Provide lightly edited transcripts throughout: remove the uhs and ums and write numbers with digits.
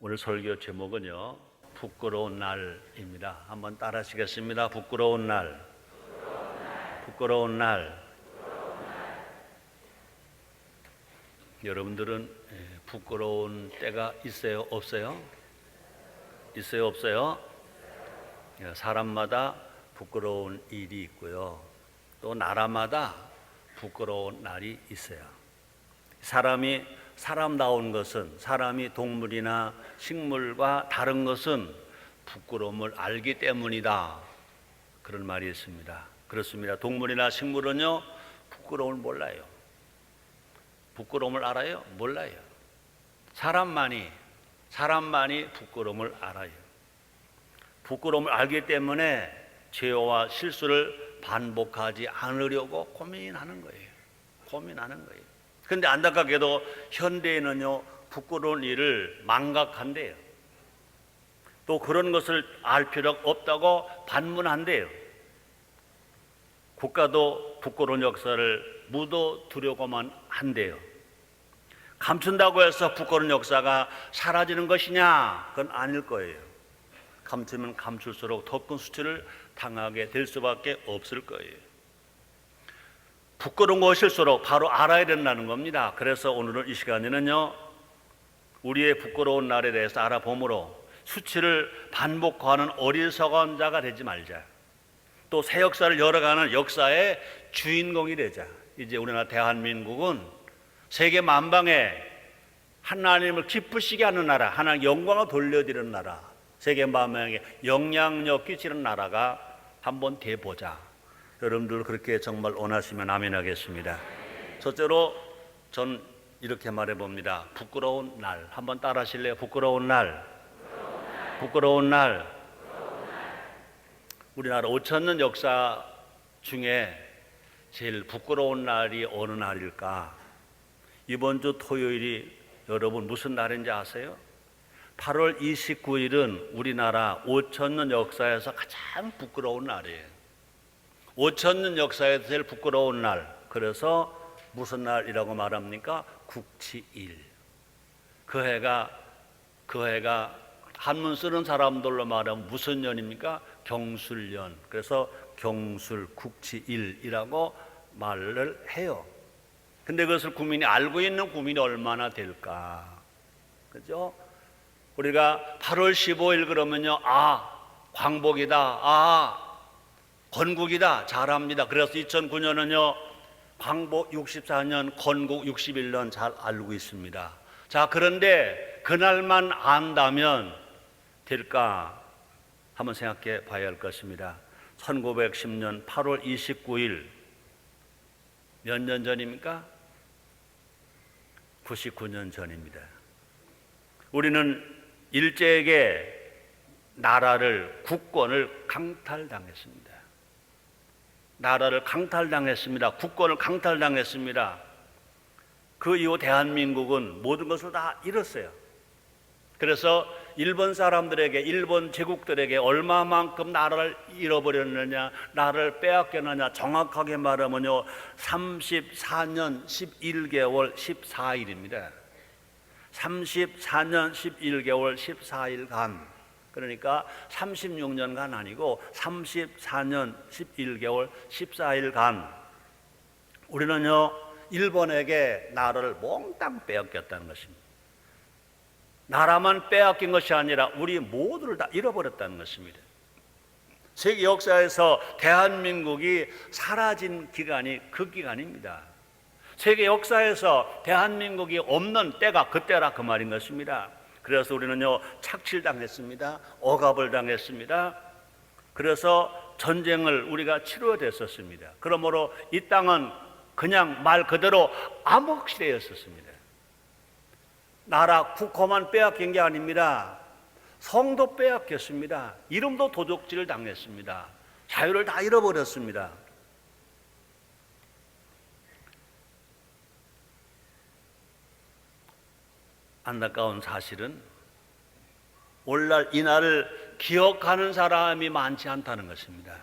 오늘 설교 제목은요, 부끄러운 날입니다. 한번 따라 하시겠습니다. 부끄러운 날. 부끄러운 날. 여러분들은 부끄러운 때가 있어요? 없어요? 있어요? 없어요? 사람마다 부끄러운 일이 있고요. 또 나라마다 부끄러운 날이 있어요. 사람다운 것은, 사람이 동물이나 식물과 다른 것은 부끄러움을 알기 때문이다. 그런 말이 있습니다. 그렇습니다. 동물이나 식물은요, 부끄러움을 몰라요. 부끄러움을 알아요? 몰라요. 사람만이 부끄러움을 알아요. 부끄러움을 알기 때문에 죄와 실수를 반복하지 않으려고 고민하는 거예요. 그런데 안타깝게도 현대에는요, 부끄러운 일을 망각한대요. 또 그런 것을 알 필요가 없다고 반문한대요. 국가도 부끄러운 역사를 묻어두려고만 한대요. 감춘다고 해서 부끄러운 역사가 사라지는 것이냐? 그건 아닐 거예요. 감추면 감출수록 더 큰 수치를 당하게 될 수밖에 없을 거예요. 부끄러운 것일수록 바로 알아야 된다는 겁니다. 그래서 오늘은 이 시간에는요, 우리의 부끄러운 날에 대해서 알아보므로 수치를 반복하는 어리석은 자가 되지 말자. 또 새 역사를 열어가는 역사의 주인공이 되자. 이제 우리나라 대한민국은 세계 만방에 하나님을 기쁘시게 하는 나라, 하나님 영광을 돌려드리는 나라, 세계 만방에 영향력 끼치는 나라가 한번 돼보자. 여러분들 그렇게 정말 원하시면 아멘 하겠습니다. 첫째로 전 이렇게 말해봅니다. 부끄러운 날. 한번 따라 하실래요? 부끄러운 날. 부끄러운 날. 우리나라 5,000년 역사 중에 제일 부끄러운 날이 어느 날일까? 이번 주 토요일이 여러분 무슨 날인지 아세요? 8월 29일은 우리나라 5,000년 역사에서 가장 부끄러운 날이에요. 5,000년 역사에서 제일 부끄러운 날. 그래서 무슨 날이라고 말합니까? 국치일. 그 해가 한문 쓰는 사람들로 말하면 무슨 년입니까? 경술년. 그래서 경술 국치일이라고 말을 해요. 근데 그것을 국민이 알고 있는 국민이 얼마나 될까? 그죠? 우리가 8월 15일 그러면요, 광복이다. 건국이다. 잘합니다. 그래서 2009년은요, 광복 64년, 건국 61년 잘 알고 있습니다. 자, 그런데 그날만 안다면 될까? 한번 생각해 봐야 할 것입니다. 1910년 8월 29일 몇 년 전입니까? 99년 전입니다. 우리는 일제에게 나라를, 국권을 강탈당했습니다. 국권을 강탈당했습니다. 그 이후 대한민국은 모든 것을 다 잃었어요. 그래서 일본 사람들에게, 일본 제국들에게 얼마만큼 나라를 잃어버렸느냐, 나라를 빼앗겼느냐, 정확하게 말하면요, 34년 11개월 14일입니다. 34년 11개월 14일간, 그러니까 36년간 아니고 34년 11개월 14일간 우리는요, 일본에게 나라를 몽땅 빼앗겼다는 것입니다. 나라만 빼앗긴 것이 아니라 우리 모두를 다 잃어버렸다는 것입니다. 세계 역사에서 대한민국이 사라진 기간이 그 기간입니다. 세계 역사에서 대한민국이 없는 때가 그때라 그 말인 것입니다. 그래서 우리는요, 착취당했습니다. 억압을 당했습니다. 그래서 전쟁을 우리가 치러야 됐었습니다. 그러므로 이 땅은 그냥 말 그대로 암흑시대였었습니다. 나라 국호만 빼앗긴 게 아닙니다. 성도 빼앗겼습니다. 이름도 도적질 당했습니다. 자유를 다 잃어버렸습니다. 안타까운 사실은 오늘날 이 날을 기억하는 사람이 많지 않다는 것입니다.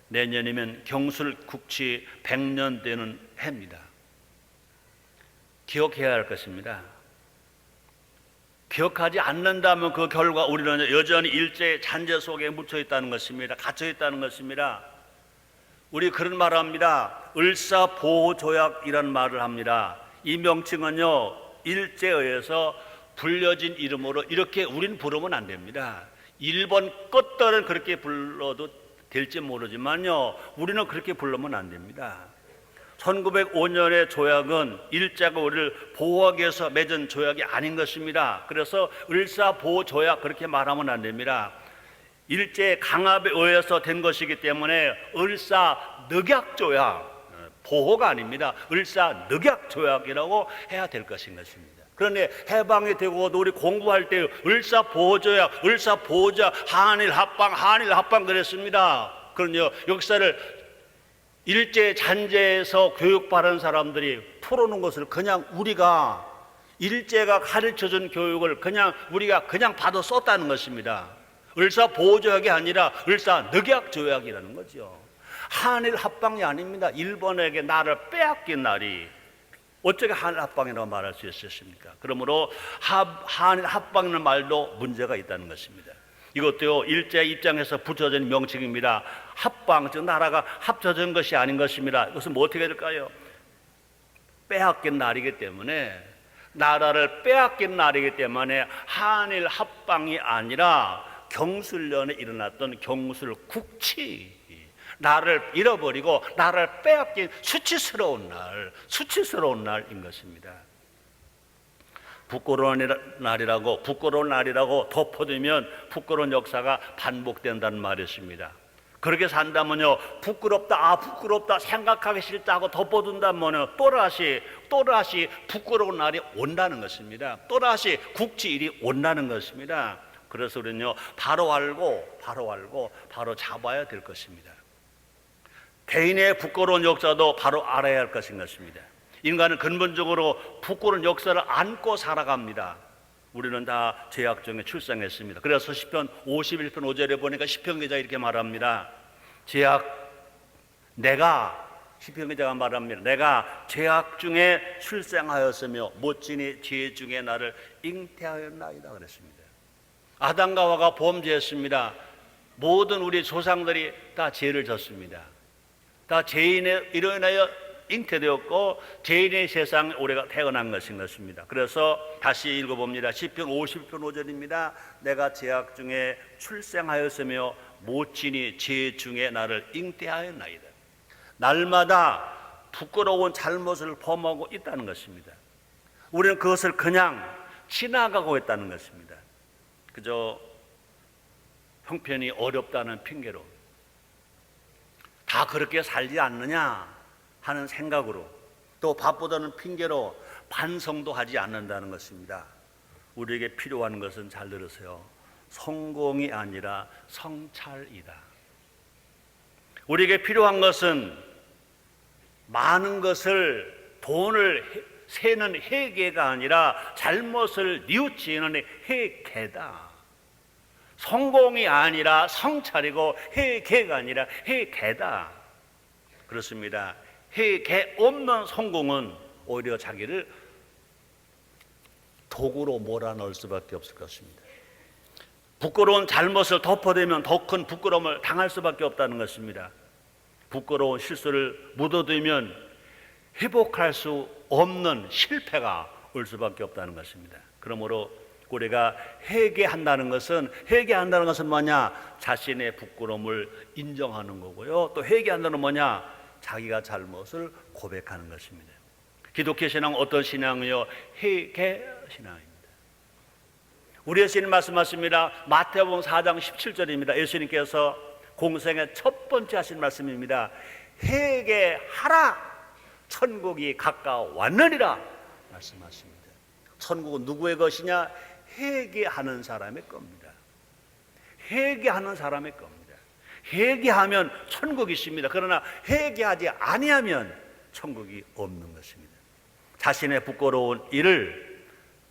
내년이면 경술 국치 100년 되는 해입니다. 기억해야 할 것입니다. 기억하지 않는다면 그 결과 우리는 여전히 일제의 잔재 속에 묻혀 있다는 것입니다. 갇혀 있다는 것입니다. 우리 그런 말을 합니다. 을사보호조약이라는 말을 합니다. 이 명칭은요, 일제에 의해서 불려진 이름으로 이렇게 우린 부르면 안 됩니다. 일본 것들은 그렇게 불러도 될지 모르지만요, 우리는 그렇게 부르면 안 됩니다. 1905년의 조약은 일제가 우리를 보호하기 위해서 맺은 조약이 아닌 것입니다. 그래서 을사보호조약 그렇게 말하면 안 됩니다. 일제 강압에 의해서 된 것이기 때문에 을사늑약조약, 보호가 아닙니다. 을사늑약조약이라고 해야 될 것인 것입니다. 그런데 해방이 되고 우리 공부할 때 을사보호조약, 을사보호조약, 한일합방 그랬습니다. 그런요, 역사를 일제 잔재에서 교육받은 사람들이 풀어놓은 것을 그냥 우리가 일제가 가르쳐준 교육을 그냥 우리가 그냥 받아 썼다는 것입니다. 을사보호조약이 아니라 을사늑약조약이라는 거죠. 한일합방이 아닙니다. 일본에게 나를 빼앗긴 날이 어떻게 한일합방이라고 말할 수 있었습니까? 그러므로 한일합방이라는 말도 문제가 있다는 것입니다. 이것도요, 일제 입장에서 붙여진 명칭입니다. 합방, 즉 나라가 합쳐진 것이 아닌 것입니다. 이것은 뭐 어떻게 될까요? 빼앗긴 날이기 때문에, 나라를 빼앗긴 날이기 때문에 한일 합방이 아니라 경술련에 일어났던 경술국치, 나를 잃어버리고 나를 빼앗긴 수치스러운 날인 것입니다. 부끄러운 날이라고 덮어두면 부끄러운 역사가 반복된다는 말이었습니다. 그렇게 산다면요, 부끄럽다 생각하기 싫다 하고 덮어둔다면요, 또다시 부끄러운 날이 온다는 것입니다. 또다시 국지일이 온다는 것입니다. 그래서 우리는요, 바로 알고 바로 잡아야 될 것입니다. 개인의 부끄러운 역사도 바로 알아야 할 것인 것입니다. 인간은 근본적으로 부끄러운 역사를 안고 살아갑니다. 우리는 다 죄악 중에 출생했습니다. 그래서 시편 51편 5절에 보니까 시편 기자가 이렇게 말합니다. 시편 기자가 말합니다. 내가 죄악 중에 출생하였으며 못지니 죄 중에 나를 잉태하였나이다 그랬습니다. 아담과 하와가 범죄했습니다. 모든 우리 조상들이 다 죄를 졌습니다. 다 죄인에 일어나여 잉태되었고 죄인의 세상에 우리가 태어난 것인 것입니다. 그래서 다시 읽어봅니다. 시편 50편 5절입니다. 내가 죄악 중에 출생하였으며 못지니 죄 중에 나를 잉태하였나이다. 날마다 부끄러운 잘못을 범하고 있다는 것입니다. 우리는 그것을 그냥 지나가고 있다는 것입니다. 그저 형편이 어렵다는 핑계로 다 그렇게 살지 않느냐 하는 생각으로, 또 바쁘다는 핑계로 반성도 하지 않는다는 것입니다. 우리에게 필요한 것은, 잘 들으세요, 성공이 아니라 성찰이다. 우리에게 필요한 것은 많은 것을 돈을 세는 회개가 아니라 잘못을 뉘우치는 회개다. 성공이 아니라 성찰이고 회개가 아니라 회개다. 그렇습니다. 회개 없는 성공은 오히려 자기를 독으로 몰아넣을 수밖에 없을 것입니다. 부끄러운 잘못을 덮어대면 더 큰 부끄러움을 당할 수밖에 없다는 것입니다. 부끄러운 실수를 묻어두면 회복할 수 없는 실패가 올 수밖에 없다는 것입니다. 그러므로 우리가 회개한다는 것은 뭐냐? 자신의 부끄러움을 인정하는 거고요. 또 회개한다는 뭐냐? 자기가 잘못을 고백하는 것입니다. 기독교 신앙은 어떤 신앙이요? 회개 신앙입니다. 우리 예수님 말씀하십니다. 마태복음 4장 17절입니다. 예수님께서 공생의 첫 번째 하신 말씀입니다. 회개하라, 천국이 가까워왔느니라 말씀하십니다. 천국은 누구의 것이냐? 회개하는 사람의 겁니다. 회개하는 사람의 겁니다. 회개하면 천국이 있습니다. 그러나 회개하지 아니하면 천국이 없는 것입니다. 자신의 부끄러운 일을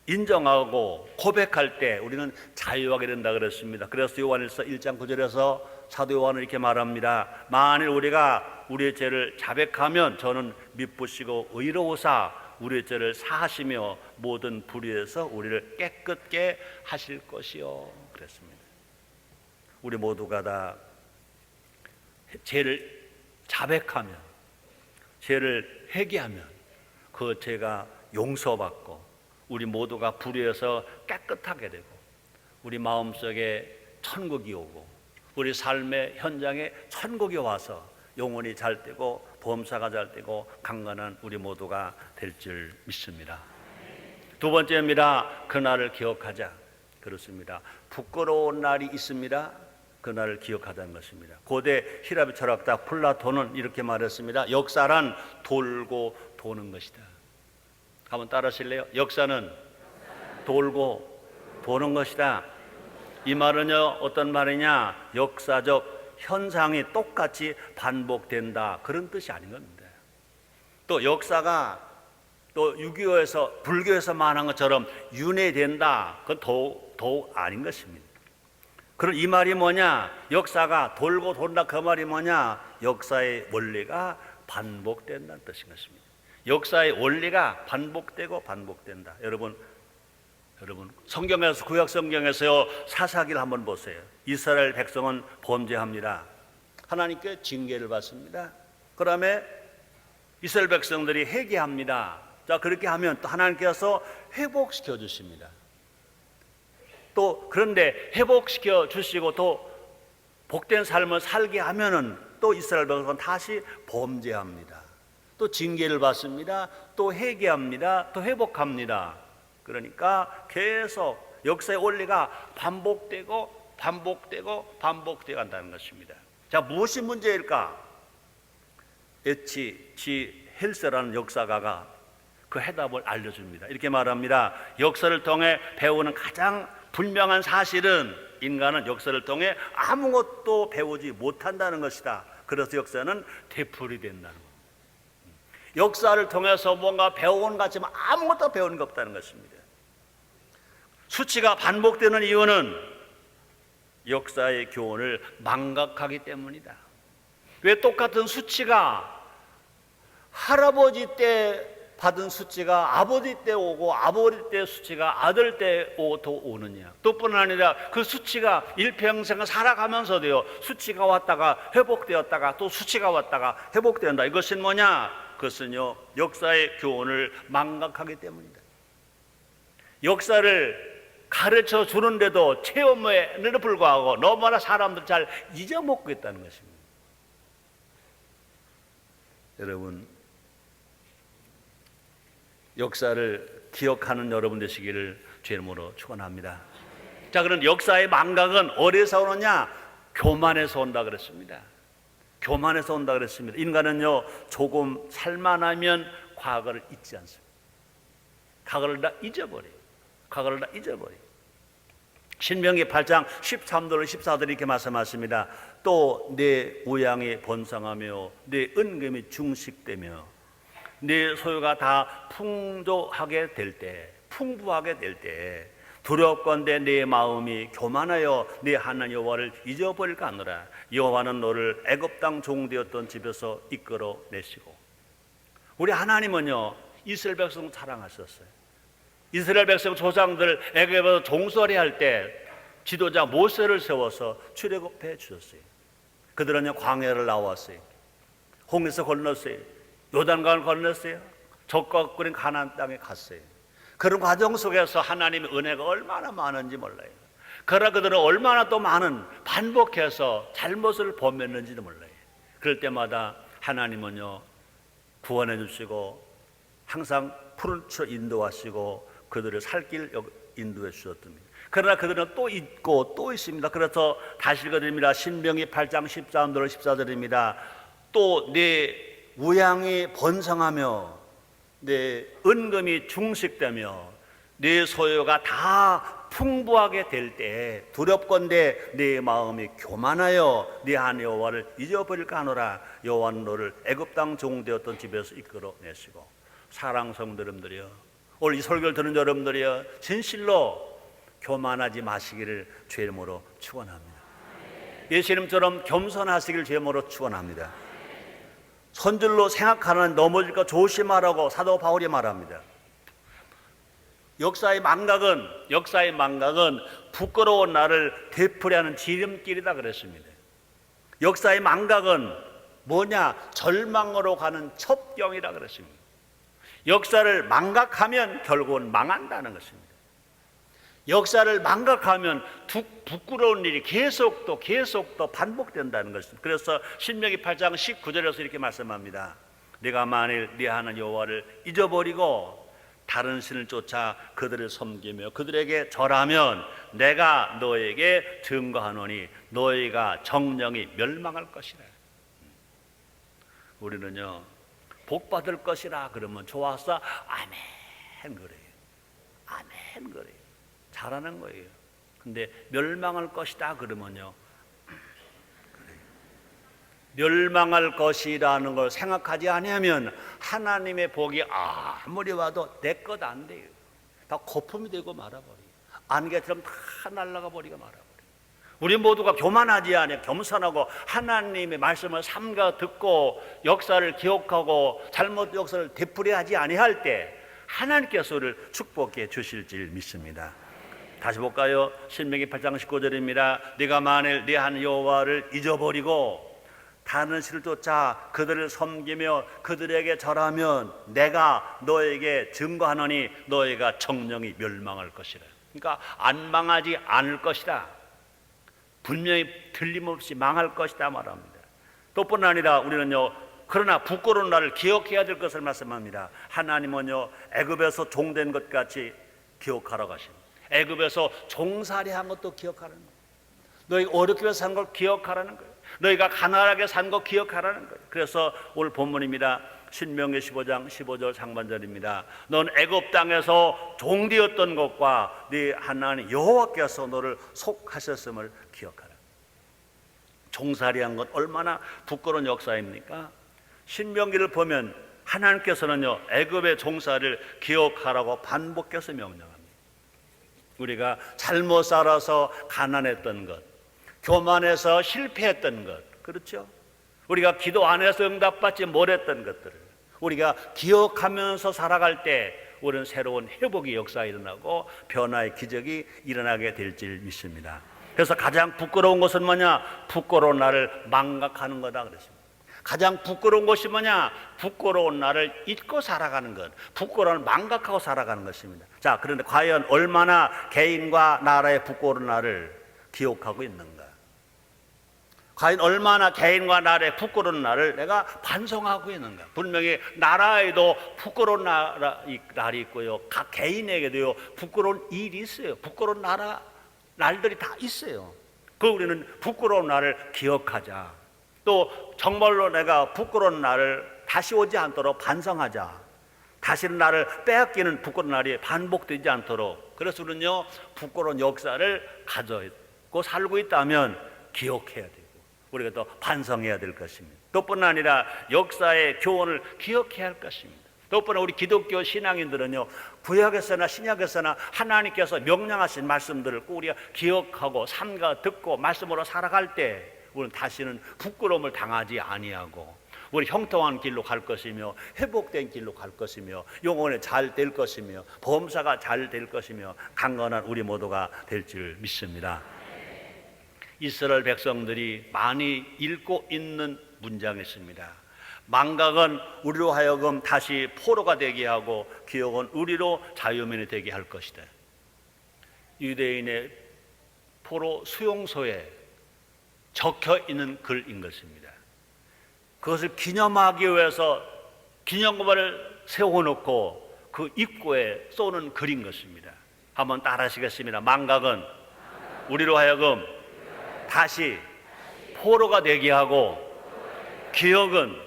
인정하고 고백할 때 우리는 자유하게 된다 그랬습니다. 그래서 요한일서 1장 9절에서 사도 요한은 이렇게 말합니다. 만일 우리가 우리의 죄를 자백하면 저는 미쁘시고 의로우사 우리의 죄를 사하시며 모든 불의에서 우리를 깨끗게 하실 것이요 그랬습니다. 우리 모두가 다 죄를 자백하면, 죄를 회개하면 그 죄가 용서받고 우리 모두가 불의에서 깨끗하게 되고 우리 마음속에 천국이 오고 우리 삶의 현장에 천국이 와서 영혼이 잘 되고 범사가 잘 되고 강건한 우리 모두가 될 줄 믿습니다. 두 번째입니다. 그날을 기억하자. 그렇습니다. 부끄러운 날이 있습니다. 그날을 기억하자는 것입니다. 고대 히라비 철학자 플라톤은 이렇게 말했습니다. 역사란 돌고 도는 것이다. 한번 따라하실래요? 역사는 돌고 도는 것이다. 이 말은요, 어떤 말이냐? 역사적 현상이 똑같이 반복된다, 그런 뜻이 아닌 겁니다. 또 역사가 또 6.25에서 불교에서 말한 것처럼 윤회된다, 그건 더욱 아닌 것입니다. 그럼 이 말이 뭐냐? 역사가 돌고 돈다, 그 말이 뭐냐? 역사의 원리가 반복된다는 뜻인 것입니다. 역사의 원리가 반복되고 반복된다. 여러분 성경에서, 구약 성경에서요, 사사기를 한번 보세요. 이스라엘 백성은 범죄합니다. 하나님께 징계를 받습니다. 그다음에 이스라엘 백성들이 회개합니다. 자, 그렇게 하면 또 하나님께서 회복시켜 주십니다. 또 그런데 회복시켜 주시고 또 복된 삶을 살게 하면은 또 이스라엘 백성은 다시 범죄합니다. 또 징계를 받습니다. 또 회개합니다. 또 회복합니다. 그러니까 계속 역사의 원리가 반복되고 간다는 것입니다. 자, 무엇이 문제일까? H.G. 헬스라는 역사가가 그 해답을 알려줍니다. 이렇게 말합니다. 역사를 통해 배우는 가장 분명한 사실은 인간은 역사를 통해 아무것도 배우지 못한다는 것이다. 그래서 역사는 되풀이된다는 것. 역사를 통해서 뭔가 배워온 것 같지만 아무것도 배우는 게 없다는 것입니다. 수치가 반복되는 이유는 역사의 교훈을 망각하기 때문이다. 왜 똑같은 수치가 할아버지 때 받은 수치가 아버지 때 오고 아버지 때 수치가 아들 때 오느냐? 또뿐 아니라 그 수치가 일평생을 살아가면서도요, 수치가 왔다가 회복되었다가 또 수치가 왔다가 회복된다. 이것은 뭐냐? 그것은요, 역사의 교훈을 망각하기 때문이다. 역사를 가르쳐 주는데도 체험에는 불구하고 너무나 사람들 잘 잊어먹고 있다는 것입니다. 여러분, 역사를 기억하는 여러분 되시기를 주의 이름으로 축원합니다. 자, 그럼 역사의 망각은 어디서 오느냐? 교만에서 온다 그랬습니다. 교만에서 온다 그랬습니다. 인간은요, 조금 살만하면 과거를 잊지 않습니다. 과거를 다 잊어버려요. 과거를 다 잊어버려요. 신명기 8장 13절 14절 이렇게 말씀하십니다. 또 내 우양이 번성하며 내 은금이 중식되며 내 소유가 다 풍족하게 될 때, 풍부하게 될 때 두렵건대 내 마음이 교만하여 내 하나님 여호와를 잊어버릴까 하노라. 여호와는 너를 애굽 땅 종되었던 집에서 이끌어 내시고. 우리 하나님은요, 이스라엘 백성 사랑하셨어요. 이스라엘 백성 조상들 애굽에서 종살이 할 때 지도자 모세를 세워서 출애굽해 주셨어요. 그들은요, 광야를 나왔어요. 홍해서 건넜어요. 요단강을 건넜어요. 적과 끓인 가나안 땅에 갔어요. 그런 과정 속에서 하나님의 은혜가 얼마나 많은지 몰라요. 그러나 그들은 얼마나 또 많은 반복해서 잘못을 범했는지도 몰라요. 그럴 때마다 하나님은요, 구원해 주시고 항상 푸른 길 인도하시고 그들을 살 길 인도해 주셨답니다. 그러나 그들은 또 있고 또 있습니다. 그래서 다시 읽어드립니다. 신명기 8장 13절 14절입니다. 또 내 우양이 번성하며 내 은금이 중식되며 내 소유가 다 풍부하게 될 때 두렵건대 내 마음이 교만하여 네 하나님 여호와를 잊어버릴까 하노라. 여호와는 너를 애굽 땅 종되었던 집에서 이끌어 내시고. 사랑 성도님들이여, 오늘 이 설교를 듣는 여러분들이여, 진실로 교만하지 마시기를 주의 이름으로 축원합니다. 예수님처럼 겸손하시기를 주의 이름으로 축원합니다. 선줄로 생각하는 넘어질까 조심하라고 사도 바울이 말합니다. 역사의 망각은 부끄러운 나를 되풀이하는 지름길이다 그랬습니다. 역사의 망각은 뭐냐? 절망으로 가는 첩경이라 그랬습니다. 역사를 망각하면 결국은 망한다는 것입니다. 역사를 망각하면 부끄러운 일이 계속 또 반복된다는 것입니다. 그래서 신명기 8장 19절에서 이렇게 말씀합니다. 네가 만일 네 하나님 여호와를 잊어버리고 다른 신을 쫓아 그들을 섬기며 그들에게 절하면 내가 너에게 증거하노니 너희가 정령이 멸망할 것이라. 우리는요, 복 받을 것이라 그러면 좋아서 아멘 그래요. 아멘 그래요. 잘하는 거예요. 근데 멸망할 것이다 그러면요, 그래요. 멸망할 것이라는 걸 생각하지 않으면 하나님의 복이 아무리 와도 내 것 안 돼요. 다 거품이 되고 말아버려요. 안개처럼 다 날아가 버리고 말아버려요. 우리 모두가 교만하지 않아요. 겸손하고 하나님의 말씀을 삼가 듣고 역사를 기억하고 잘못 역사를 되풀이하지 아니할 때 하나님께서 우리를 축복해 주실 줄 믿습니다. 다시 볼까요? 신명기 8장 19절입니다. 네가 만일 네 하나님 여호와를 잊어버리고 다른 신을 쫓아 그들을 섬기며 그들에게 절하면 내가 너에게 증거하노니 너희가 정령이 멸망할 것이라. 그러니까 안 망하지 않을 것이다. 분명히 틀림없이 망할 것이다 말합니다. 또뿐 아니라 우리는요, 그러나 부끄러운 날을 기억해야 될 것을 말씀합니다. 하나님은요, 애굽에서 종된 것 같이 기억하라고 하십니다. 애굽에서 종살이한 것도 기억하라는 거예요. 너희가 어렵게 산 걸 기억하라는 거예요. 너희가 가난하게 산 거 기억하라는 거예요. 그래서 오늘 본문입니다. 신명기 15장 15절 상반절입니다. 넌 애굽 땅에서 종되었던 것과 네 하나님 여호와께서 너를 속하셨음을 기억하라. 종살이한 것 얼마나 부끄러운 역사입니까? 신명기를 보면 하나님께서는요, 애굽의 종살이를 기억하라고 반복해서 명령합니다. 우리가 잘못 살아서 가난했던 것, 교만해서 실패했던 것, 그렇죠? 우리가 기도 안 해서 응답받지 못했던 것들을 우리가 기억하면서 살아갈 때 우리는 새로운 회복의 역사가 일어나고 변화의 기적이 일어나게 될 줄 믿습니다. 그래서 가장 부끄러운 것은 뭐냐? 부끄러운 나를 망각하는 거다 그랬습니다. 가장 부끄러운 것이 뭐냐? 부끄러운 나를 잊고 살아가는 것, 부끄러움을 망각하고 살아가는 것입니다. 자, 그런데 과연 얼마나 개인과 나라의 부끄러운 나를 기억하고 있는가? 과연 얼마나 개인과 나라의 부끄러운 날을 내가 반성하고 있는가? 분명히 나라에도 부끄러운 날이 있고요, 각 개인에게도요 부끄러운 일이 있어요. 부끄러운 날들이 다 있어요. 그 우리는 부끄러운 날을 기억하자. 또 정말로 내가 부끄러운 날을 다시 오지 않도록 반성하자. 다시는 나를 빼앗기는 부끄러운 날이 반복되지 않도록. 그래서 우리는요, 부끄러운 역사를 가지고 살고 있다면 기억해야 되고 우리가 또 반성해야 될 것입니다. 또뿐 아니라 역사의 교훈을 기억해야 할 것입니다. 또한 우리 기독교 신앙인들은요, 구약에서나 신약에서나 하나님께서 명령하신 말씀들을 꼭 우리가 기억하고 삼가 듣고 말씀으로 살아갈 때 우리는 다시는 부끄러움을 당하지 아니하고 우리 형통한 길로 갈 것이며 회복된 길로 갈 것이며 영혼에 잘 될 것이며 범사가 잘 될 것이며 강건한 우리 모두가 될 줄 믿습니다. 이스라엘 백성들이 많이 읽고 있는 문장이 있습니다. 망각은 우리로 하여금 다시 포로가 되게 하고 기억은 우리로 자유민이 되게 할 것이다. 유대인의 포로 수용소에 적혀 있는 글인 것입니다. 그것을 기념하기 위해서 기념관을 세워놓고 그 입구에 쏘는 글인 것입니다. 한번 따라하시겠습니다. 망각은 우리로 하여금 다시 포로가 되게 하고 기억은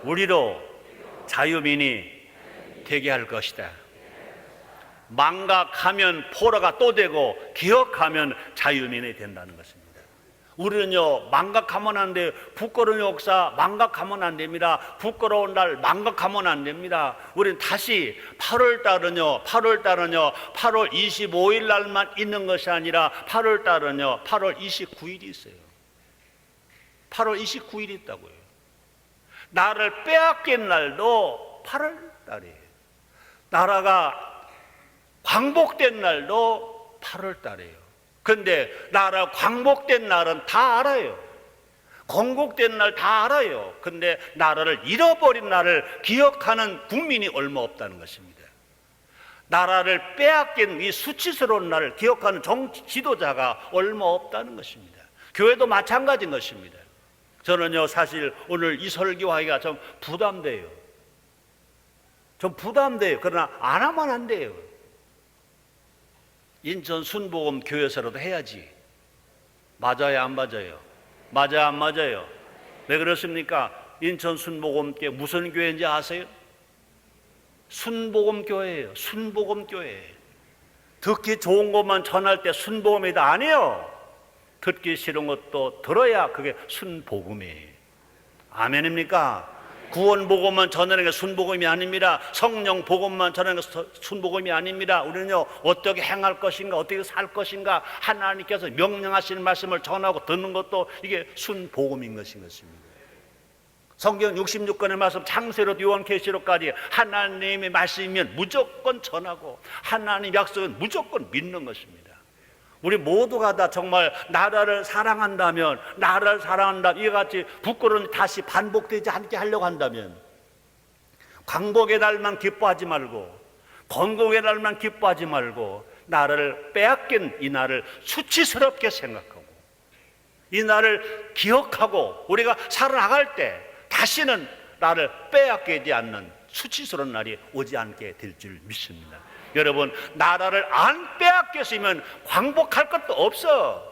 우리로 자유민이 되게 할 것이다. 망각하면 포로가 또 되고 기억하면 자유민이 된다는 것입니다. 우리는요, 망각하면 안 돼요. 부끄러운 역사 망각하면 안 됩니다. 부끄러운 날 망각하면 안 됩니다. 우리는 다시 8월 달은요 8월 25일 날만 있는 것이 아니라 8월 달은요 8월 29일이 있어요. 8월 29일이 있다고요. 나를 빼앗긴 날도 8월 달이에요. 나라가 광복된 날도 8월 달이에요. 그런데 나라 광복된 날은 다 알아요. 건국된 날 다 알아요. 근데 나라를 잃어버린 날을 기억하는 국민이 얼마 없다는 것입니다. 나라를 빼앗긴 이 수치스러운 날을 기억하는 정치 지도자가 얼마 없다는 것입니다. 교회도 마찬가지인 것입니다. 저는요, 사실 오늘 이 설교하기가 좀 부담돼요. 좀 부담돼요. 그러나 안 하면 안 돼요. 인천 순복음 교회에서라도 해야지. 맞아요, 안 맞아요? 맞아요, 안 맞아요? 왜 그렇습니까? 인천 순복음교회 무슨 교회인지 아세요? 순복음교회예요. 순복음교회. 듣기 좋은 것만 전할 때 순복음이다 아니에요. 듣기 싫은 것도 들어야 그게 순복음이에요. 아멘입니까? 구원 복음만 전하는 게 순복음이 아닙니다. 성령 복음만 전하는 게 순복음이 아닙니다. 우리는요, 어떻게 행할 것인가, 어떻게 살 것인가, 하나님께서 명령하시는 말씀을 전하고 듣는 것도 이게 순복음인 것입니다. 성경 66권의 말씀, 창세로부터 요한계시록까지 하나님의 말씀이면 무조건 전하고 하나님 약속은 무조건 믿는 것입니다. 우리 모두가 다 정말 나라를 사랑한다면, 이같이 부끄러운 다시 반복되지 않게 하려고 한다면, 광복의 날만 기뻐하지 말고, 건국의 날만 기뻐하지 말고, 나라를 빼앗긴 이 날을 수치스럽게 생각하고, 이 날을 기억하고, 우리가 살아나갈 때 다시는 나를 빼앗기지 않는 수치스러운 날이 오지 않게 될 줄 믿습니다. 여러분, 나라를 안 빼앗겼으면 광복할 것도 없어.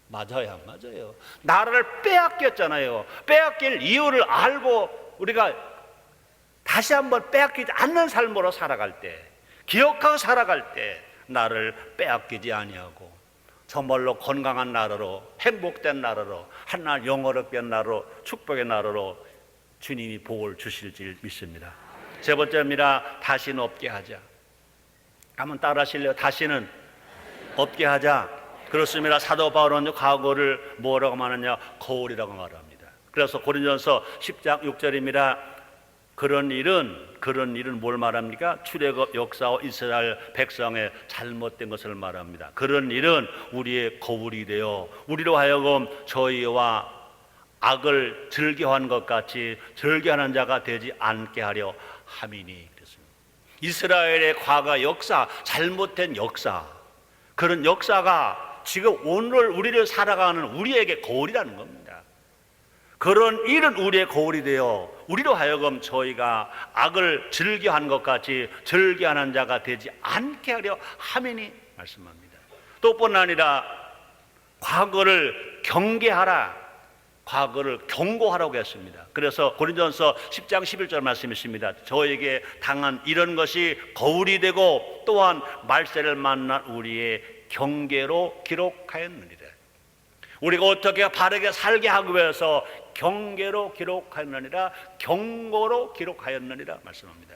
맞아요, 안 맞아요? 나라를 빼앗겼잖아요. 빼앗길 이유를 알고 우리가 다시 한번 빼앗기지 않는 삶으로 살아갈 때, 기억하고 살아갈 때 나를 빼앗기지 아니하고 정말로 건강한 나라로, 행복된 나라로, 하나님 영어롭게 한 나라로, 축복의 나라로 주님이 복을 주실 줄 믿습니다. 세 번째입니다. 다시는 없게 하자. 한번 따라 하실래요? 다시는 없게 하자. 그렇습니다. 사도 바울은 과거를 뭐라고 말하느냐? 거울이라고 말합니다. 그래서 고린도전서 10장 6절입니다. 그런 일은 뭘 말합니까? 출애굽 역사와 이스라엘 백성의 잘못된 것을 말합니다. 그런 일은 우리의 거울이 되어 우리로 하여금 저희와 악을 즐겨한 것 같이 즐겨하는 자가 되지 않게 하려 함이니. 이스라엘의 과거 역사, 잘못된 역사, 그런 역사가 지금 오늘 우리를 살아가는 우리에게 거울이라는 겁니다. 그런 일은 우리의 거울이 되어 우리로 하여금 저희가 악을 즐겨한 것 같이 즐겨하는 자가 되지 않게 하려 함이니 말씀합니다. 또 뿐 아니라 과거를 경계하라, 과거를 경고하라고 했습니다. 그래서 고린도전서 10장 11절 말씀이 있습니다. 저에게 당한 이런 것이 거울이 되고 또한 말세를 만난 우리의 경계로 기록하였느니라. 우리가 어떻게 바르게 살게 하기 위해서 경계로 기록하였느니라, 경고로 기록하였느니라 말씀합니다.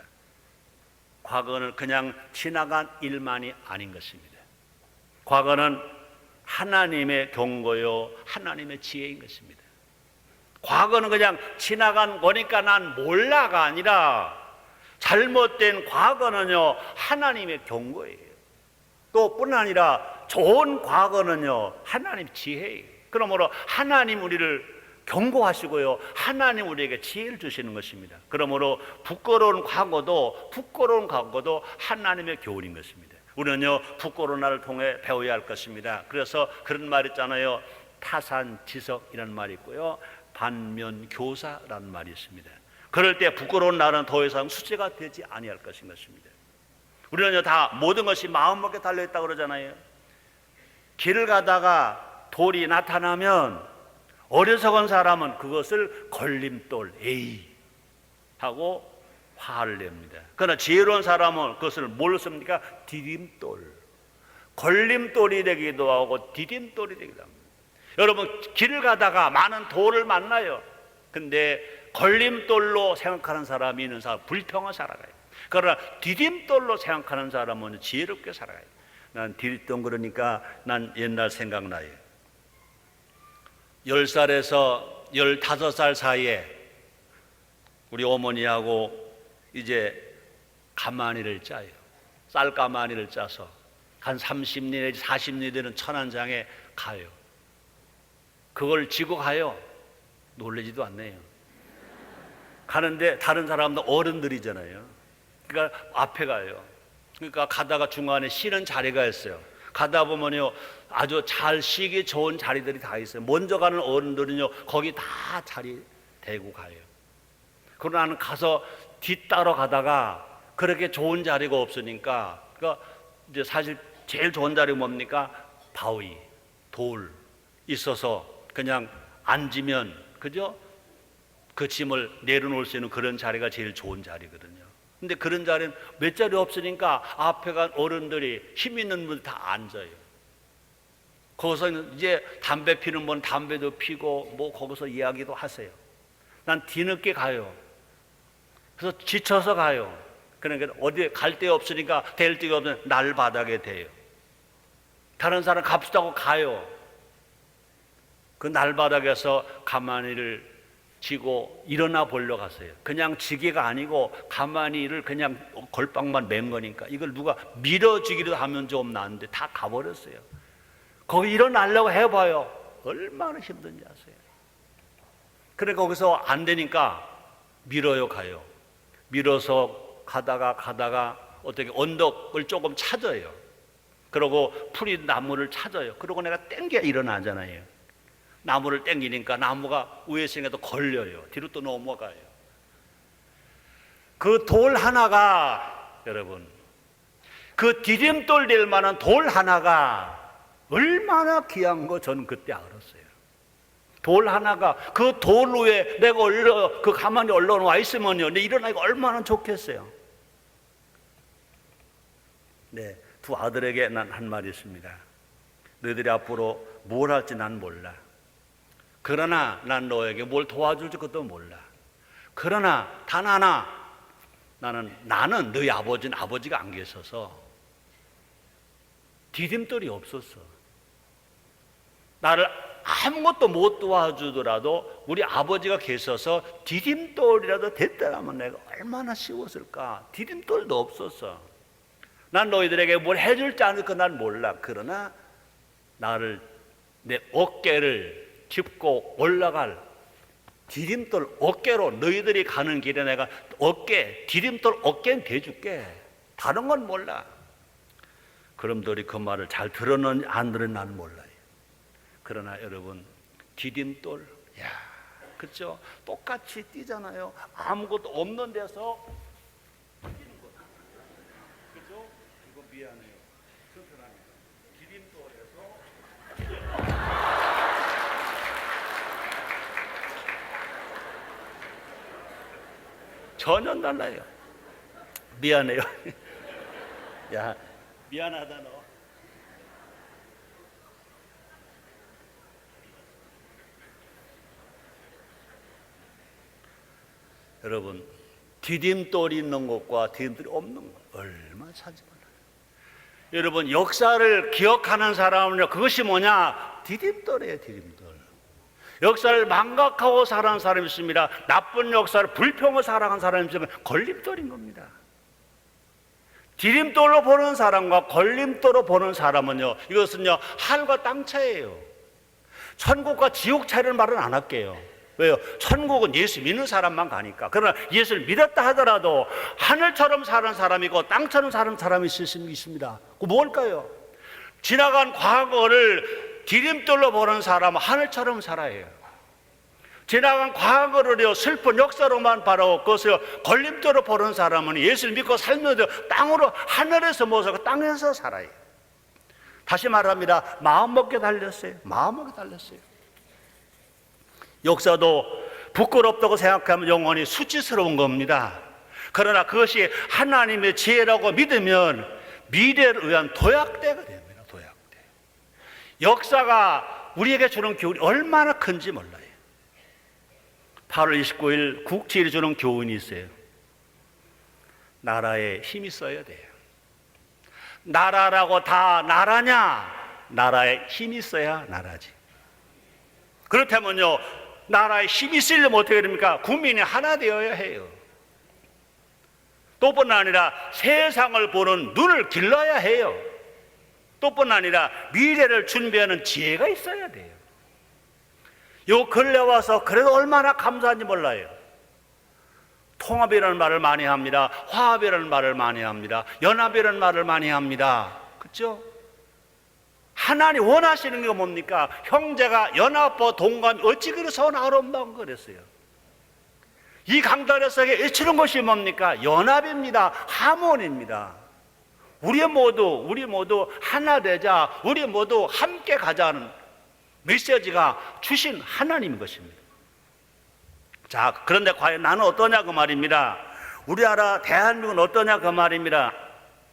과거는 그냥 지나간 일만이 아닌 것입니다. 과거는 하나님의 경고요, 하나님의 지혜인 것입니다. 과거는 그냥 지나간 거니까 난 몰라가 아니라 잘못된 과거는요, 하나님의 경고예요. 또 뿐 아니라 좋은 과거는요, 하나님 지혜예요. 그러므로 하나님 우리를 경고하시고요, 하나님 우리에게 지혜를 주시는 것입니다. 그러므로 부끄러운 과거도 하나님의 교훈인 것입니다. 우리는요, 부끄러운 날을 통해 배워야 할 것입니다. 그래서 그런 말 있잖아요. 타산지석이라는 말이 있고요, 반면교사라는 말이 있습니다. 그럴 때 부끄러운 날은 더 이상 수치가 되지 아니할 것인 것입니다. 우리는요, 다 모든 것이 마음먹에 달려있다고 그러잖아요. 길을 가다가 돌이 나타나면 어리석은 사람은 그것을 걸림돌, 에이 하고 화를 냅니다. 그러나 지혜로운 사람은 그것을 뭘로 씁니까? 디딤돌. 걸림돌이 되기도 하고 디딤돌이 되기도 합니다. 여러분, 길을 가다가 많은 돌을 만나요. 근데 걸림돌로 생각하는 사람이 있는 사람 불평을 살아가요. 그러나 디딤돌로 생각하는 사람은 지혜롭게 살아가요. 난 디딤돌 그러니까 난 옛날 생각나요. 10살에서 15살 사이에 우리 어머니하고 이제 가마니를 짜요. 쌀가마니를 짜서 한 30리 내지 40리 되는 천안장에 가요. 그걸 지고 가요. 놀라지도 않네요. 가는데 다른 사람도 어른들이잖아요. 그러니까 앞에 가요. 그러니까 가다가 중간에 쉬는 자리가 있어요. 가다 보면요, 아주 잘 쉬기 좋은 자리들이 다 있어요. 먼저 가는 어른들은요, 거기 다 자리 대고 가요. 그러나 나는 가서 뒤따라 가다가 그렇게 좋은 자리가 없으니까, 그러니까 이제 사실 제일 좋은 자리가 뭡니까? 바위, 돌 있어서 그냥 앉으면, 그죠? 그 짐을 내려놓을 수 있는 그런 자리가 제일 좋은 자리거든요. 근데 그런 자리는 몇 자리 없으니까 앞에 간 어른들이 힘 있는 분들 다 앉아요. 거기서 이제 담배 피는 분 담배도 피고 뭐 거기서 이야기도 하세요. 난 뒤늦게 가요. 그래서 지쳐서 가요. 그러니까 어디 갈 데 없으니까 될 데가 없으면 날바닥에 대요. 다른 사람 갑시다고 가요. 그 날바닥에서 가만히를 지고 일어나 보려 갔어요. 그냥 지게가 아니고 가만히를 그냥 걸빵만 맨 거니까 이걸 누가 밀어주기로 하면 좀 나은데 다 가버렸어요. 거기 일어나려고 해봐요. 얼마나 힘든지 아세요. 그래 거기서 안 되니까 밀어요 가요. 밀어서 가다가 어떻게 언덕을 조금 찾아요. 그러고 풀이 나무를 찾아요. 그러고 내가 땡겨 일어나잖아요. 나무를 땡기니까 나무가 위에 있으니까 걸려요. 뒤로 또 넘어가요. 그 돌 하나가, 여러분, 그 디딤돌 될 만한 돌 하나가 얼마나 귀한 거 전 그때 알았어요. 돌 하나가 그 돌 위에 내가 그 가만히 올라와 있으면요, 내 일어나기가 얼마나 좋겠어요. 네, 두 아들에게 난 한 말이 있습니다. 너희들이 앞으로 뭘 할지 난 몰라. 그러나 난 너에게 뭘 도와줄지 그것도 몰라. 그러나 단 하나, 나는 너희 아버지는 아버지가 안 계셔서 디딤돌이 없었어. 나를 아무것도 못 도와주더라도 우리 아버지가 계셔서 디딤돌이라도 됐다라면 내가 얼마나 쉬웠을까. 디딤돌도 없었어. 난 너희들에게 뭘 해줄지 않을까 난 몰라. 그러나 나를, 내 어깨를 짚고 올라갈 디딤돌 어깨로 너희들이 가는 길에 내가 디딤돌 어깨는 대줄게. 다른 건 몰라. 그럼 너희 그 말을 잘 들었는지 안 들었는지 난 몰라요. 그러나 여러분, 디딤돌, 야, 그렇죠? 똑같이 뛰잖아요. 아무것도 없는 데서 뛰는 거다. 그렇죠? 이거 미안해요. 디딤돌에서 전혀 달라요. 미안해요. 야, 미안하다 너. 여러분, 디딤돌이 있는 것과 디딤돌이 없는 것 얼마나 차지 몰라요. 여러분, 역사를 기억하는 사람은요, 그것이 뭐냐? 디딤돌이에요, 디딤돌. 역사를 망각하고 살아가는 사람이 있습니다. 나쁜 역사를 불평하고 살아가는 사람이 있으면 걸림돌인 겁니다. 디딤돌로 보는 사람과 걸림돌로 보는 사람은요, 이것은요, 하늘과 땅 차이예요. 천국과 지옥 차이를 말은 안 할게요. 왜요? 천국은 예수 믿는 사람만 가니까. 그러나 예수를 믿었다 하더라도 하늘처럼 사는 사람이고 땅처럼 사는 사람이 있을 수 있습니다. 그 뭘까요? 지나간 과거를 디딤돌로 보는 사람은 하늘처럼 살아요. 지나간 과거를요, 슬픈 역사로만 바라고 그것을 걸림돌로 보는 사람은 예수를 믿고 살면서 땅으로, 하늘에서 모셔서 땅에서 살아요. 다시 말합니다. 마음먹게 달렸어요. 마음먹게 달렸어요. 역사도 부끄럽다고 생각하면 영원히 수치스러운 겁니다. 그러나 그것이 하나님의 지혜라고 믿으면 미래를 위한 도약대가 됩니다. 도약대. 역사가 우리에게 주는 교훈이 얼마나 큰지 몰라요. 8월 29일 국제일이 주는 교훈이 있어요. 나라에 힘이 있어야 돼요. 나라라고 다 나라냐? 나라에 힘이 있어야 나라지. 그렇다면요, 나라에 힘이 있으려면 어떻게 됩니까? 국민이 하나 되어야 해요. 또뿐 아니라 세상을 보는 눈을 길러야 해요. 또뿐 아니라 미래를 준비하는 지혜가 있어야 돼요. 요 근래 와서 그래도 얼마나 감사한지 몰라요. 통합이라는 말을 많이 합니다. 화합이라는 말을 많이 합니다. 연합이라는 말을 많이 합니다. 그렇죠? 하나님 원하시는 게 뭡니까? 형제가 연합과 동감이 어찌 그래서 아름다운 거랬어요. 이 강단에서 외치는 것이 뭡니까? 연합입니다. 하모니입니다. 우리 모두 하나 되자, 우리 모두 함께 가자는 메시지가 주신 하나님인 것입니다. 자, 그런데 과연 나는 어떠냐 그 말입니다. 우리나라 대한민국은 어떠냐 그 말입니다.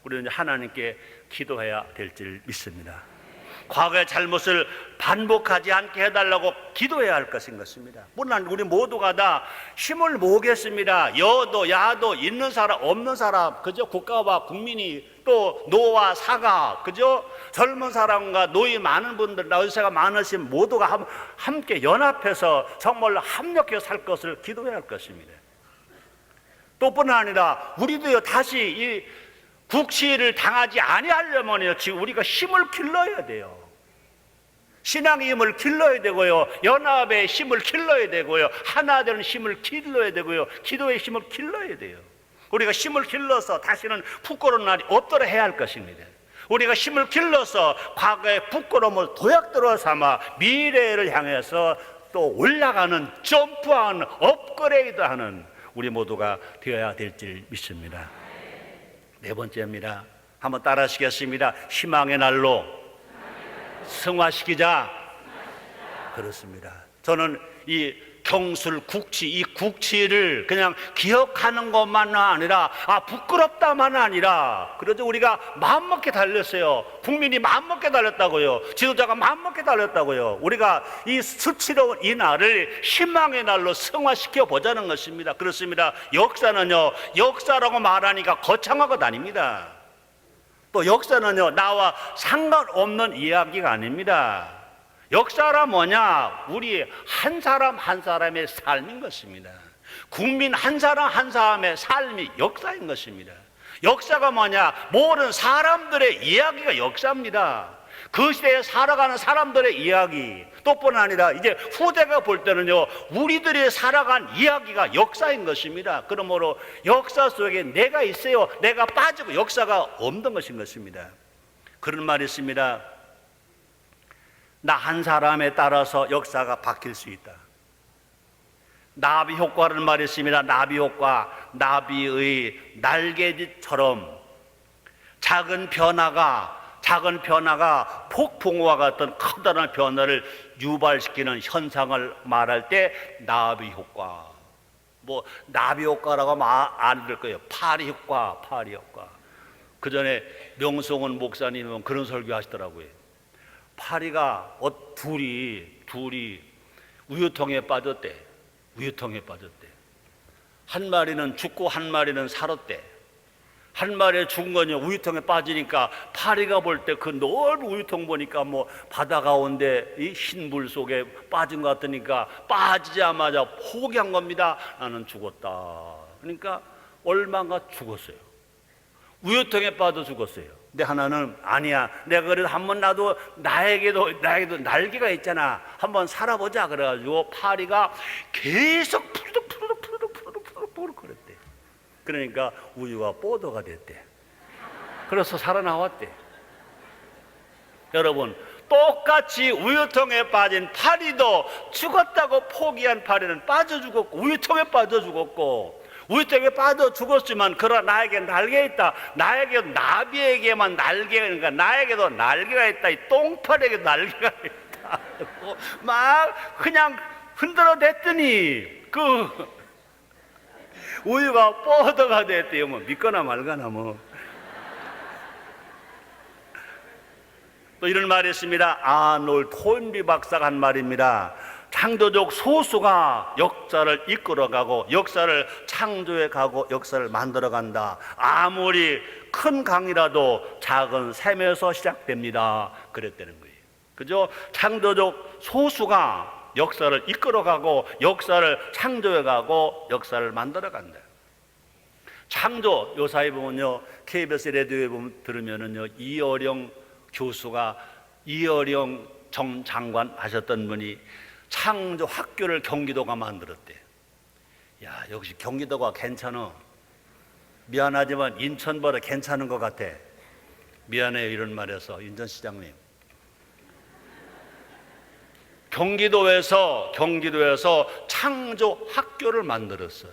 우리는 하나님께 기도해야 될 줄 믿습니다. 과거의 잘못을 반복하지 않게 해달라고 기도해야 할 것인 것입니다. 물론 우리 모두가 다 힘을 모으겠습니다. 여도 야도 있는 사람 없는 사람, 그죠? 국가와 국민이 또 노와 사가, 그죠? 젊은 사람과 노이 많은 분들, 연세가 많으신 모두가 함께 연합해서 정말로 합력해서 살 것을 기도해야 할 것입니다. 또뿐 아니라 우리도요 다시 이 국시를 당하지 아니하려면요 지금 우리가 힘을 길러야 돼요. 신앙의 힘을 길러야 되고요, 연합의 힘을 길러야 되고요, 하나 되는 힘을 길러야 되고요, 기도의 힘을 길러야 돼요. 우리가 힘을 길러서 다시는 부끄러운 날이 없도록 해야 할 것입니다. 우리가 힘을 길러서 과거의 부끄러움을 도약들어 삼아 미래를 향해서 또 올라가는, 점프하는, 업그레이드하는 우리 모두가 되어야 될 줄 믿습니다. 네 번째입니다. 한번 따라 하시겠습니다. 희망의 날로 승화시키자. 그렇습니다. 저는 이 경술, 국치, 이 국치를 그냥 기억하는 것만 아니라 부끄럽다만 아니라, 그래도 우리가 마음먹게 달렸어요. 국민이 마음먹게 달렸다고요. 지도자가 마음먹게 달렸다고요. 우리가 이 수치로운 이 날을 희망의 날로 승화시켜 보자는 것입니다. 그렇습니다. 역사는요, 역사라고 말하니까 거창한 것 아닙니다. 또 역사는요 나와 상관없는 이야기가 아닙니다. 역사란 뭐냐? 우리 한 사람 한 사람의 삶인 것입니다. 국민 한 사람 한 사람의 삶이 역사인 것입니다. 역사가 뭐냐? 모든 사람들의 이야기가 역사입니다. 그 시대에 살아가는 사람들의 이야기, 또뿐 아니라 이제 후대가 볼 때는요 우리들이 살아간 이야기가 역사인 것입니다. 그러므로 역사 속에 내가 있어요. 내가 빠지고 역사가 없는 것인 것입니다. 그런 말이 있습니다. 나 한 사람에 따라서 역사가 바뀔 수 있다. 나비 효과라는 말이 있습니다. 나비 효과, 나비의 날개짓처럼 작은 변화가 폭풍과 같은 커다란 변화를 유발시키는 현상을 말할 때 나비 효과, 뭐 나비 효과라고 안 될 거예요. 파리 효과. 그 전에 명성원 목사님은 그런 설교 하시더라고요. 파리가 둘이 우유통에 빠졌대. 한 마리는 죽고 한 마리는 살았대. 한 마리에 죽은 거냐, 우유통에 빠지니까 파리가 볼 때 그 넓은 우유통 보니까 뭐 바다 가운데 이 흰 물 속에 빠진 것 같으니까 빠지자마자 포기한 겁니다. 나는 죽었다. 그러니까 얼마가 죽었어요. 우유통에 빠져 죽었어요. 근데 하나는 아니야, 내가 그래도 한번 나도 나에게도 날개가 있잖아, 한번 살아보자. 그래가지고 파리가 계속 푸르륵 그랬대. 그러니까 우유가 뽀도가 됐대. 그래서 살아나왔대. 여러분, 똑같이 우유통에 빠진 파리도 죽었다고 포기한 파리는 빠져 죽었고, 우유통에 빠져 죽었고, 우유통에 빠져 죽었지만 그러나 나에게 날개 있다. 나에게도, 나비에게만 날개가, 그러니까 나에게도 날개가 있다. 이 똥파리에게도 날개가 있다. 막 그냥 흔들어 댔더니 그 우유가 뽀드가 됐대요. 뭐 믿거나 말거나 뭐. 또 이런 말이 있습니다. 아놀드 토인비 박사가 한 말입니다. 창조적 소수가 역사를 이끌어가고 역사를 창조해가고 역사를 만들어간다. 아무리 큰 강이라도 작은 샘에서 시작됩니다. 그랬다는 거예요. 그죠? 창조적 소수가 역사를 이끌어가고 역사를 창조해가고 역사를 만들어간다. 창조 요사이 보면요, KBS 라디오에 보면 들으면은요, 이어령 교수가 이어령 정 장관 하셨던 분이 창조 학교를 경기도가 만들었대. 야, 역시 경기도가 괜찮아. 미안하지만 인천보다 괜찮은 것 같아. 미안해요, 이런 말해서. 인천시장님, 경기도에서 창조 학교를 만들었어요.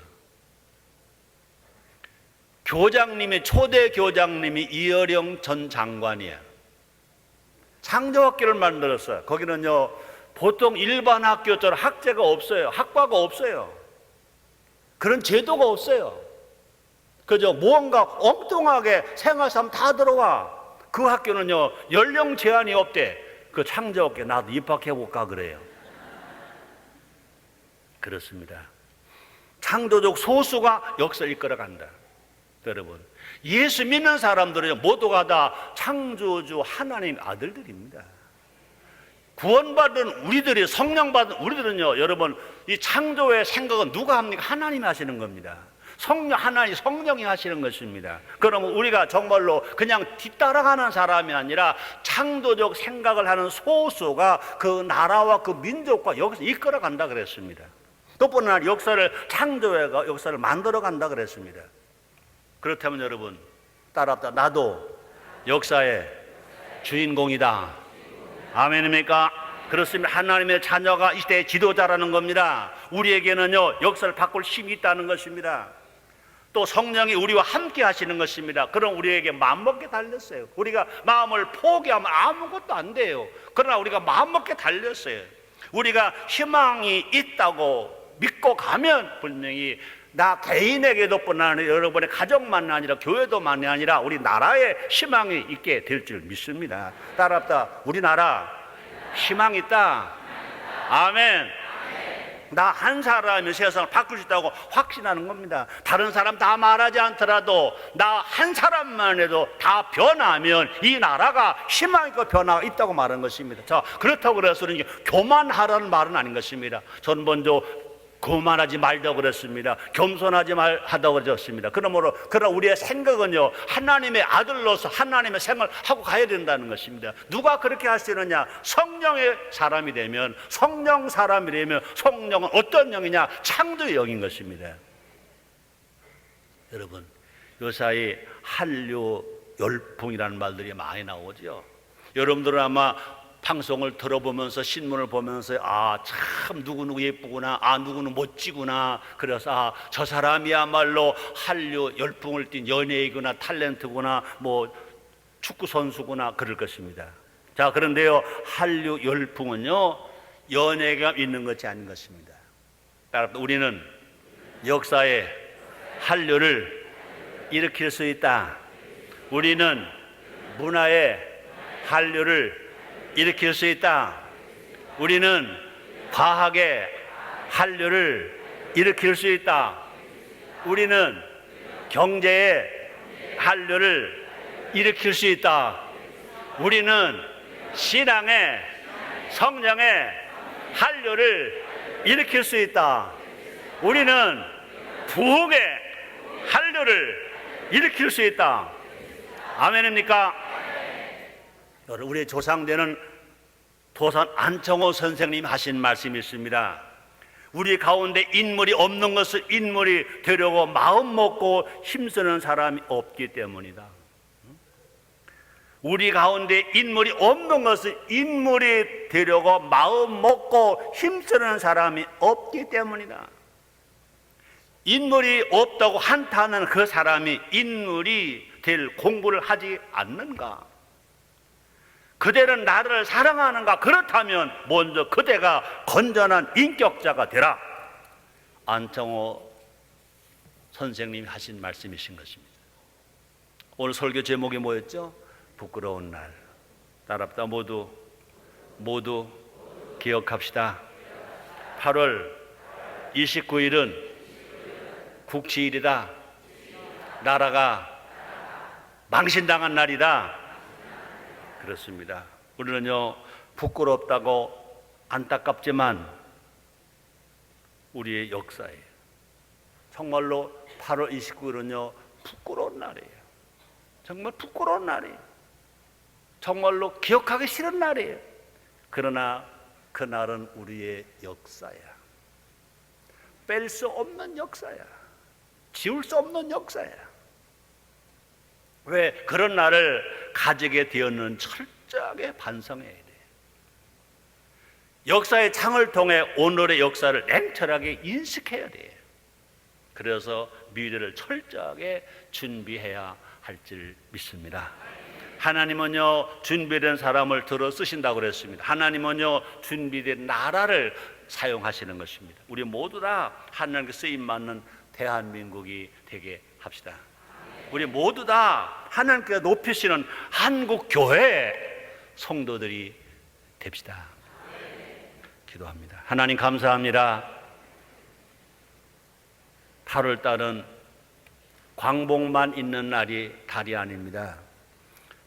교장님이, 초대 교장님이 이어령 전 장관이야. 창조 학교를 만들었어요. 거기는요, 보통 일반 학교처럼 학제가 없어요. 학과가 없어요. 그런 제도가 없어요. 그죠? 무언가 엉뚱하게 생활하면 다 들어와. 그 학교는요, 연령 제한이 없대. 그 창조학교 나도 입학해볼까 그래요. 그렇습니다. 창조적 소수가 역사를 이끌어간다. 여러분, 예수 믿는 사람들은 모두가 다 창조주 하나님 아들들입니다. 구원받은 우리들이, 성령받은 우리들은요, 여러분, 이 창조의 생각은 누가 합니까? 하나님이 하시는 겁니다. 하나님, 성령이 하시는 것입니다. 그러면 우리가 정말로 그냥 뒤따라가는 사람이 아니라 창조적 생각을 하는 소수가 그 나라와 그 민족과 여기서 이끌어간다 그랬습니다. 또 하나 역사를 창조해가 역사를 만들어간다 그랬습니다. 그렇다면 여러분, 따라합시다. 나도 역사의 주인공이다. 아멘입니까? 그렇습니다. 하나님의 자녀가 이 시대의 지도자라는 겁니다. 우리에게는요, 역사를 바꿀 힘이 있다는 것입니다. 또 성령이 우리와 함께 하시는 것입니다. 그럼 우리에게 마음먹게 달렸어요. 우리가 마음을 포기하면 아무것도 안 돼요. 그러나 우리가 마음먹게 달렸어요. 우리가 희망이 있다고 믿고 가면 분명히 나 개인에게도 뿐 아니라 여러분의 가정만이 아니라 교회도만이 아니라 우리 나라에 희망이 있게 될 줄 믿습니다. 따라합시다. 우리나라 희망이 있다. 아멘. 나 한 사람이 세상을 바꿀 수 있다고 확신하는 겁니다. 다른 사람 다 말하지 않더라도 나 한 사람만 해도 다 변하면 이 나라가 희망 있고 변화가 있다고 말하는 것입니다. 자, 그렇다고 그래서 교만하라는 말은 아닌 것입니다. 전 먼저 교만하지 말자고 그랬습니다. 겸손하지 말하다고 그랬습니다. 그러므로 우리의 생각은요, 하나님의 아들로서 하나님의 생을 하고 가야 된다는 것입니다. 누가 그렇게 할 수 있느냐? 성령의 사람이 되면, 성령 사람이 되면, 성령은 어떤 영이냐? 창조의 영인 것입니다. 여러분, 요사이 한류 열풍이라는 말들이 많이 나오죠. 여러분들은 아마 방송을 들어보면서 신문을 보면서 참 누구누구 예쁘구나, 누구는 멋지구나, 그래서 저 사람이야말로 한류 열풍을 띈 연예이구나, 탤런트구나, 뭐 축구 선수구나 그럴 것입니다. 자, 그런데요, 한류 열풍은요, 연예가 있는 것이 아닌 것입니다. 따라서 우리는 역사에 한류를 일으킬 수 있다. 우리는 문화에 한류를 일으킬 수 있다. 우리는 과학의 한류를 일으킬 수 있다. 우리는 경제의 한류를 일으킬 수 있다. 우리는 신앙의, 성령의 한류를 일으킬 수 있다. 우리는 부흥의 한류를 일으킬 수 있다. 아멘입니까? 우리의 조상되는 도산 안청호 선생님이 하신 말씀이 있습니다. 우리 가운데 인물이 없는 것을 인물이 되려고 마음 먹고 힘쓰는 사람이 없기 때문이다. 우리 가운데 인물이 없는 것을 인물이 되려고 마음 먹고 힘쓰는 사람이 없기 때문이다. 인물이 없다고 한탄하는 그 사람이 인물이 될 공부를 하지 않는가? 그대는 나를 사랑하는가? 그렇다면 먼저 그대가 건전한 인격자가 되라. 안청호 선생님이 하신 말씀이신 것입니다. 오늘 설교 제목이 뭐였죠? 부끄러운 날. 따라합시다. 모두 기억합시다. 8월 29일은 국치일이다. 나라가 망신당한 날이다. 그렇습니다. 우리는요, 부끄럽다고 안타깝지만 우리의 역사예요. 정말로 8월 29일은요 부끄러운 날이에요. 정말 부끄러운 날이에요. 정말로 기억하기 싫은 날이에요. 그러나 그날은 우리의 역사야. 뺄 수 없는 역사야. 지울 수 없는 역사야. 왜 그런 날을 가지게 되었는 철저하게 반성해야 돼. 역사의 창을 통해 오늘의 역사를 냉철하게 인식해야 돼. 그래서 미래를 철저하게 준비해야 할 줄 믿습니다. 하나님은요 준비된 사람을 들어 쓰신다고 그랬습니다. 하나님은요 준비된 나라를 사용하시는 것입니다. 우리 모두 다 하나님께 쓰임 받는 대한민국이 되게 합시다. 우리 모두 다 하나님께 높이시는 한국교회 성도들이 됩시다. 기도합니다. 하나님 감사합니다. 8월달은 광복만 있는 달이 아닙니다.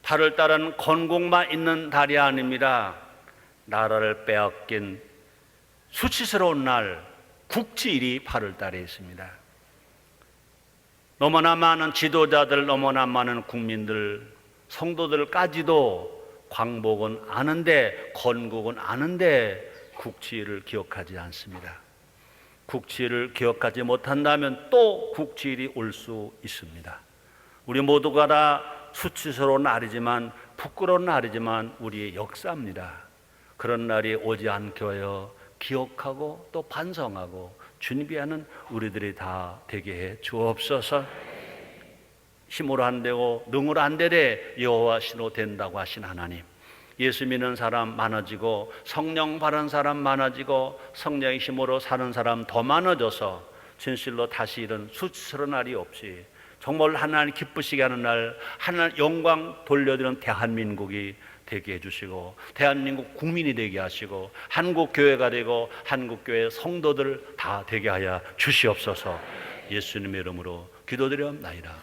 8월달은 건국만 있는 달이 아닙니다. 나라를 빼앗긴 수치스러운 날 국지일이 8월달에 있습니다. 너무나 많은 지도자들, 너무나 많은 국민들, 성도들까지도 광복은 아는데, 건국은 아는데 국지일을 기억하지 않습니다. 국지일을 기억하지 못한다면 또 국지일이 올 수 있습니다. 우리 모두가 다 수치스러운 날이지만, 부끄러운 날이지만 우리의 역사입니다. 그런 날이 오지 않게 하여 기억하고 또 반성하고 준비하는 우리들이 다 되게 해 주옵소서. 힘으로 안 되고 능으로 안 되되 여호와 신으로 된다고 하신 하나님, 예수 믿는 사람 많아지고 성령 바른 사람 많아지고 성령의 힘으로 사는 사람 더 많아져서 진실로 다시 이런 수치스러운 날이 없이 정말 하나님 기쁘시게 하는 날, 하나님 영광 돌려드리는 대한민국이 되게 해주시고 대한민국 국민이 되게 하시고 한국교회가 되고 한국교회 성도들 다 되게 하여 주시옵소서. 예수님의 이름으로 기도드리옵나이다.